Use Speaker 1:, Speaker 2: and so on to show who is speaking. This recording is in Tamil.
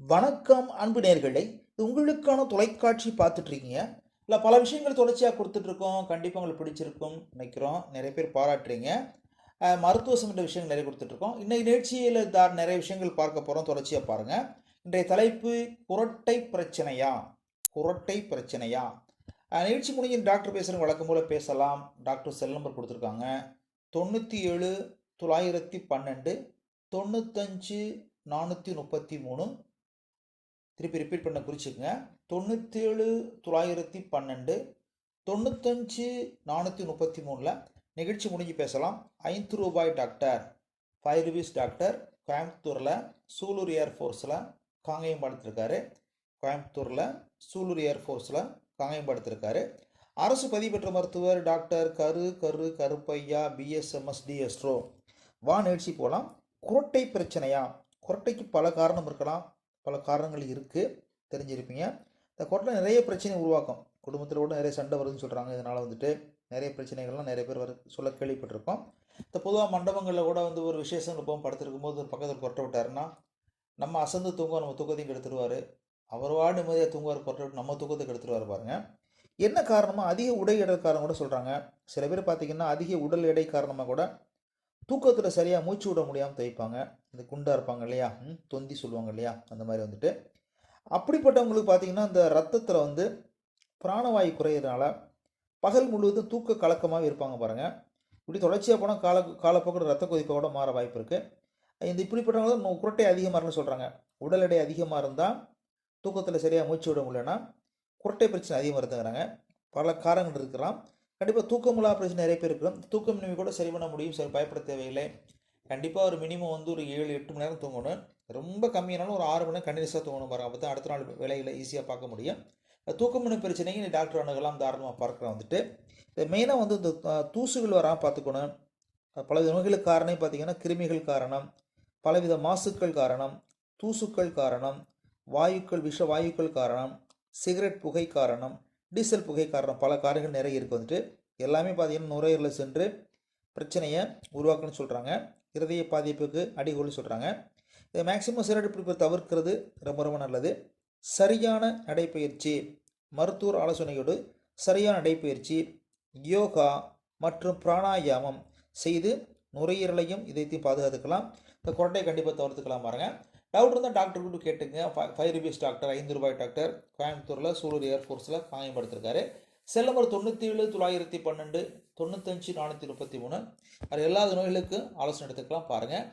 Speaker 1: வணக்கம் அன்பு நேயர்களே! இது உங்களுக்கான தொலைக்காட்சி பார்த்துட்டு இருக்கீங்க. இல்ல பல விஷயங்கள் தொடர்ச்சியா குடுத்துட்ருக்கோம். கண்டிப்பா உங்களுக்கு பிடிச்சிருக்கும் நினைக்கிறோம். நெறைய பேர் பாராட்டுறீங்க. மருத்துவ சம்மந்த விஷயங்கள் நெறைய குடுத்துட்ருக்கோம். இன்னைக்கு நிகழ்ச்சியில நெறைய விஷயங்கள் பார்க்க போறோம். தொடர்ச்சியா பாருங்க. இன்றைய தலைப்பு குரட்டை பிரச்சனையா? குரட்டை பிரச்சனையா? நிகழ்ச்சி முடிஞ்சு டாக்டர் பேசுறவங்க வழக்கம் போல பேசலாம். டாக்டர் செல் நம்பர் குடுத்துருக்காங்க. 97 912 95 433 திருப்பி ரிப்பீட் பண்ண குறிச்சுக்கங்க. 97 912 95 433ல நிகழ்ச்சி முடிஞ்சு பேசலாம். ₹5 டாக்டர், ₹5 டாக்டர் கோயம்புத்தூரில் சூலூர் ஏர்ஃபோர்ஸில் காங்கேயம் படுத்திருக்காரு. கோயம்புத்தூரில் சூலூர் ஏர்ஃபோர்ஸில் காங்கேயம் படுத்திருக்காரு. அரசு பதிவு பெற்ற மருத்துவர் டாக்டர் கருப்பையா பிஎஸ்எம்எஸ் டிஎஸ்ட்ரோ. வா நிகழ்ச்சி போகலாம். குரட்டை பிரச்சனையா? குரட்டைக்கு பல காரணம் இருக்கலாம், பல காரணங்கள் இருக்குது, தெரிஞ்சிருப்பீங்க. இந்த குரட்டை நிறைய பிரச்சனை உருவாக்கும். குடும்பத்தில் கூட நிறைய சண்டை வருதுன்னு சொல்கிறாங்க. இதனால் நிறைய பிரச்சனைகள்லாம் நிறைய பேர் சொல்ல கேள்விப்பட்டிருக்கோம். இந்த பொதுவாக மண்டபங்களில் கூட ஒரு விசேஷம் போகும், படுத்திருக்கும் போது ஒரு பக்கத்தில் குரட்டை விட்டாருன்னா நம்ம அசந்து தூங்குவோம், நம்ம தூக்கத்தையும் கெடுத்துருவார். அவர் வார்டு நிம்மதியாக தூங்குவார், குரட்டை விட்டு நம்ம தூக்கத்தை கெடுத்துருவார் பாருங்க. என்ன காரணமாக? அதிக உடல் எடை காரணம் கூட சொல்கிறாங்க. சில பேர் பார்த்திங்கன்னா அதிக உடல் எடை காரணமாக கூட தூக்கத்தில் சரியாக மூச்சு விட முடியாமல் தவிப்பாங்க. இந்த குண்டாக இருப்பாங்க இல்லையா, தொந்தி சொல்லுவாங்க இல்லையா, அந்த மாதிரி அப்படிப்பட்டவங்களுக்கு பார்த்திங்கன்னா இந்த ரத்தத்தில் பிராணவாயு குறையிறதுனால பகல் முழுவதும் தூக்க கலக்கமாகவே இருப்பாங்க பாருங்கள். இப்படி தொடர்ச்சியாக போனால் காலப்போக்கில் ரத்த கொதிப்போட மாற வாய்ப்பு இருக்குது. இப்படிப்பட்டவங்க குரட்டை அதிகமாக இருக்குன்னு சொல்கிறாங்க. உடல் எடை அதிகமாக இருந்தால் தூக்கத்தில் சரியாக மூச்சு விட முடியலன்னா குரட்டை பிரச்சனை அதிகமாக இருந்துங்கிறாங்க. பல காரணங்கள் இருக்கலாம். கண்டிப்பாக தூக்கமில்லா பிரச்சனை நிறைய பேர் இருக்கிறோம். தூக்கமின்மை கூட சரி பண்ண முடியும், சரி பயப்பட தேவையில்லை. கண்டிப்பாக ஒரு மினிமம் ஒரு 7-8 மணி நேரம் தூங்கணும். ரொம்ப கம்மியானாலும் ஒரு 6 மணி நேரம் கண்டினியூஸாக தூங்கணும் பாருங்கள். அப்போ தான் அடுத்த நாள் வேலைகளை ஈஸியாக பார்க்க முடியும். தூக்கமின்மை பிரச்சனைக்கு நீ டாக்டர் அணுகலாம், தாராளமாக பார்க்கலாம். இந்த மெயினாக இந்த தூசுகள் வராமல் பார்த்துக்கணும். பலவித நோய்களுக்கு காரணம் பார்த்திங்கன்னா கிருமிகள் காரணம், பலவித மாசுக்கள் காரணம், தூசுக்கள் காரணம், விஷ வாயுக்கள் காரணம், சிகரெட் புகை காரணம், டீசல் புகை காரணம், பல காரணங்கள் நிறைய இருக்குது. எல்லாமே பார்த்திங்கன்னா நுரையீரலில் சென்று பிரச்சனையை உருவாக்குன்னு சொல்கிறாங்க. இருதய பாதிப்புக்கு அடிகோல்னு சொல்கிறாங்க. இதை மேக்சிமம் சிகரெட் பிடிப்பை தவிர்க்கிறது ரொம்ப ரொம்ப நல்லது. சரியான நடைப்பயிற்சி, மருத்துவர் ஆலோசனையோடு சரியான நடைப்பயிற்சி, யோகா மற்றும் பிராணாயாமம் செய்து நுரையீரலையும் இதயத்தையும் பாதுகாத்துக்கலாம். இந்த குரட்டை கண்டிப்பாக தவிர்த்துக்கலாம் பாருங்கள். டவுட் இருந்தால் டாக்டர் கூட கேட்டுங்க. ₹5 டாக்டர், ₹5 டாக்டர் கோயம்புத்தூரில் சூலூர் ஏர்ஃபோர்ஸில் காயம் படுத்திருக்காரு. Cell number 97 912 95 433. அது எல்லா நோய்களுக்கும் ஆலோசனை எடுத்துக்கலாம் பாருங்கள்.